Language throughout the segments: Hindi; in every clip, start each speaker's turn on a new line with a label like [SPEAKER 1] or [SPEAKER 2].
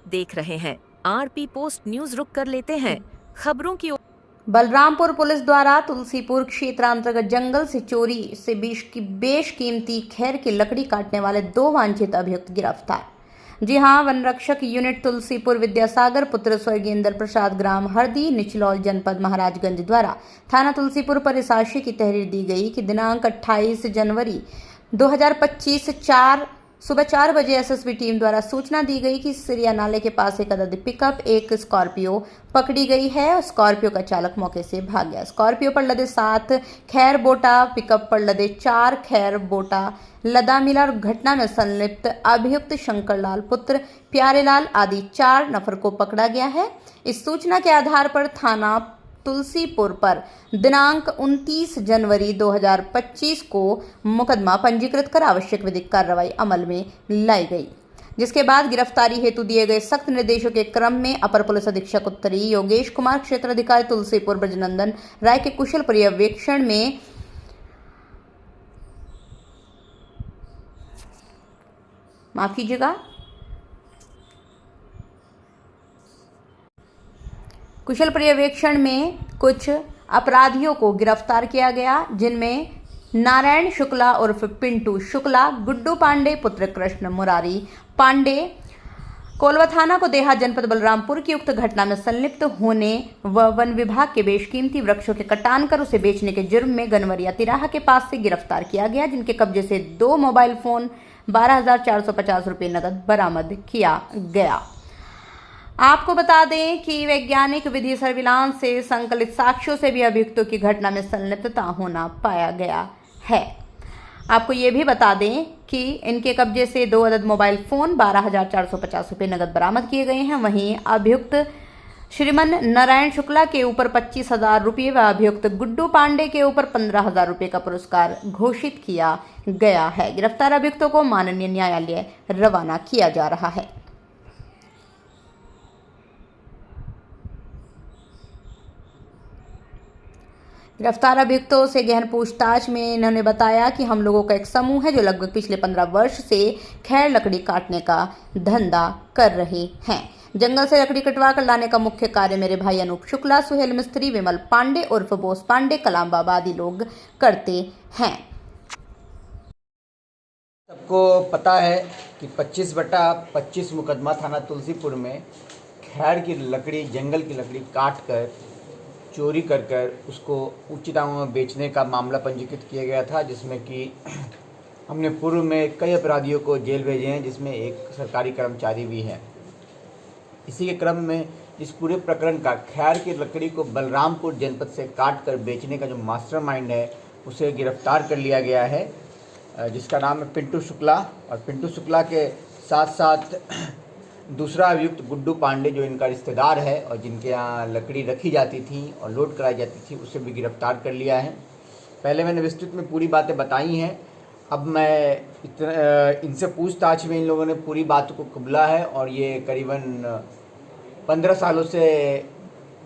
[SPEAKER 1] देख रहे हैं आरपी पोस्ट न्यूज। रुक कर लेते हैं खबरों की ओर।
[SPEAKER 2] बलरामपुर पुलिस द्वारा तुलसीपुर क्षेत्र अंतर्गत जंगल से चोरी से बेशकीमती खैर की लकड़ी काटने वाले 2 वांछित अभियुक्त गिरफ्तार। जी हां, वन रक्षक यूनिट तुलसीपुर विद्यासागर पुत्र स्वर्गीय इंद्र प्रसाद ग्राम हरदी निचलौल जनपद महाराजगंज द्वारा थाना तुलसीपुर पर इस आशय की तहरीर दी गई कि दिनांक 28 जनवरी 2025 सुबह 4 बजे एसएसबी टीम द्वारा सूचना दी गई कि सिरिया नाले के पास एक अवैध पिकअप एक स्कॉर्पियो पकड़ी गई है और स्कॉर्पियो का चालक मौके से भाग गया। स्कॉर्पियो पर लदे 7 खैर बोटा, पिकअप पर लदे 4 खैर बोटा लदा मिला और घटना में संलिप्त अभियुक्त शंकरलाल पुत्र प्यारेलाल आदि 4 नफर को पकड़ा गया है। इस सूचना के आधार पर थाना तुलसीपुर पर दिनांक 29 जनवरी 2025 को मुकदमा पंजीकृत कर आवश्यक विधिक कार्रवाई अमल में लाई गई, जिसके बाद गिरफ्तारी हेतु दिए गए सख्त निर्देशों के क्रम में अपर पुलिस अधीक्षक उत्तरी योगेश कुमार, क्षेत्र अधिकारी तुलसीपुर ब्रजनंदन राय के कुशल पर्यवेक्षण में कुशल पर्यवेक्षण में कुछ अपराधियों को गिरफ्तार किया गया, जिनमें नारायण शुक्ला उर्फ पिंटू शुक्ला, गुड्डू पांडे पुत्र कृष्ण मुरारी पांडे, कोलवा थाना को देहा जनपद बलरामपुर की उक्त घटना में संलिप्त होने व वन विभाग के बेशकीमती वृक्षों के कटान कर उसे बेचने के जुर्म में गनवरिया तिराहा के पास से गिरफ्तार किया गया, जिनके कब्जे से 2 मोबाइल फोन 12,450 रुपये नकद बरामद किया गया। आपको बता दें कि वैज्ञानिक विधि सर्विलांस से संकलित साक्ष्यों से भी अभियुक्तों की घटना में संलिप्तता होना पाया गया है। आपको ये भी बता दें कि इनके कब्जे से 2 अदद मोबाइल फोन 12,450 रुपये नकद बरामद किए गए हैं। वहीं अभियुक्त श्रीमन नारायण शुक्ला के ऊपर 25,000 रुपये व अभियुक्त गुड्डू पांडे के ऊपर 15,000 रुपये का पुरस्कार घोषित किया गया है। गिरफ्तार अभियुक्तों को माननीय न्यायालय रवाना किया जा रहा है। गिरफ्तार अभियुक्तों से गहन पूछताछ में इन्होंने बताया कि हम लोगों का एक समूह है जो लगभग पिछले 15 वर्ष से खैर लकड़ी काटने का धंधा कर रहे हैं। जंगल से लकड़ी कटवा कर लाने का मुख्य कार्य मेरे भाई अनूप शुक्ला, सुहेल मिस्त्री, विमल पांडे उर्फ बोस पांडे, कलाम बाबा आदि लोग करते हैं।
[SPEAKER 3] सबको पता है कि 25/25 मुकदमा थाना तुलसीपुर में खैर की लकड़ी, जंगल की लकड़ी काट कर चोरी कर उसको उचित दामों में बेचने का मामला पंजीकृत किया गया था, जिसमें कि हमने पूर्व में कई अपराधियों को जेल भेजे हैं, जिसमें एक सरकारी कर्मचारी भी है। इसी के क्रम में इस पूरे प्रकरण का खैर की लकड़ी को बलरामपुर जनपद से काट कर बेचने का जो मास्टरमाइंड है उसे गिरफ्तार कर लिया गया है, जिसका नाम है पिंटू शुक्ला। और पिंटू शुक्ला के साथ साथ दूसरा अभियुक्त गुड्डू पांडे, जो इनका रिश्तेदार है और जिनके यहाँ लकड़ी रखी जाती थी और लोड कराई जाती थी, उसे भी गिरफ्तार कर लिया है। पहले मैंने विस्तृत में पूरी बातें बताई हैं। अब मैं इनसे पूछताछ में इन लोगों ने पूरी बात को कबूला है और ये करीबन 15 सालों से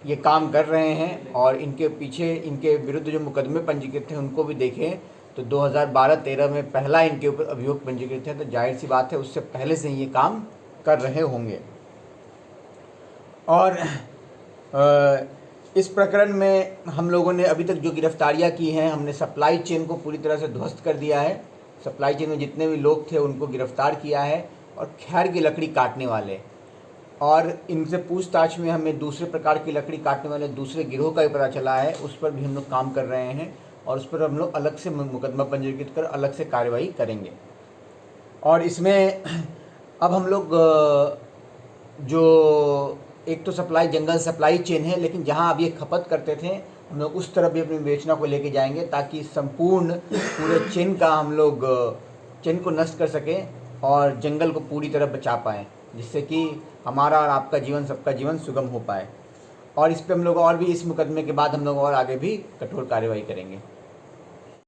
[SPEAKER 3] ये काम कर रहे हैं। और इनके पीछे इनके विरुद्ध जो मुकदमे पंजीकृत हैं उनको भी देखें तो 2012-13 में पहला इनके ऊपर अभियोग पंजीकृत है, तो जाहिर सी बात है उससे पहले से ये काम कर रहे होंगे। और इस प्रकरण में हम लोगों ने अभी तक जो गिरफ्तारियां की हैं, हमने सप्लाई चेन को पूरी तरह से ध्वस्त कर दिया है। सप्लाई चेन में जितने भी लोग थे उनको गिरफ्तार किया है और खैर की लकड़ी काटने वाले, और इनसे पूछताछ में हमें दूसरे प्रकार की लकड़ी काटने वाले दूसरे गिरोह का भी पता चला है, उस पर भी हम लोग काम कर रहे हैं और उस पर हम लोग अलग से मुकदमा पंजीकृत कर अलग से कार्रवाई करेंगे। और इसमें अब हम लोग जो एक तो जंगल सप्लाई चेन है, लेकिन जहां अब ये खपत करते थे हम लोग उस तरफ भी अपनी बेचना को लेके जाएंगे, ताकि संपूर्ण पूरे चेन का हम लोग चेन को नष्ट कर सकें और जंगल को पूरी तरह बचा पाएँ, जिससे कि हमारा और आपका जीवन, सबका जीवन सुगम हो पाए। और इस पे हम लोग और भी इस मुकदमे के बाद हम लोग और आगे भी कठोर कार्रवाई करेंगे।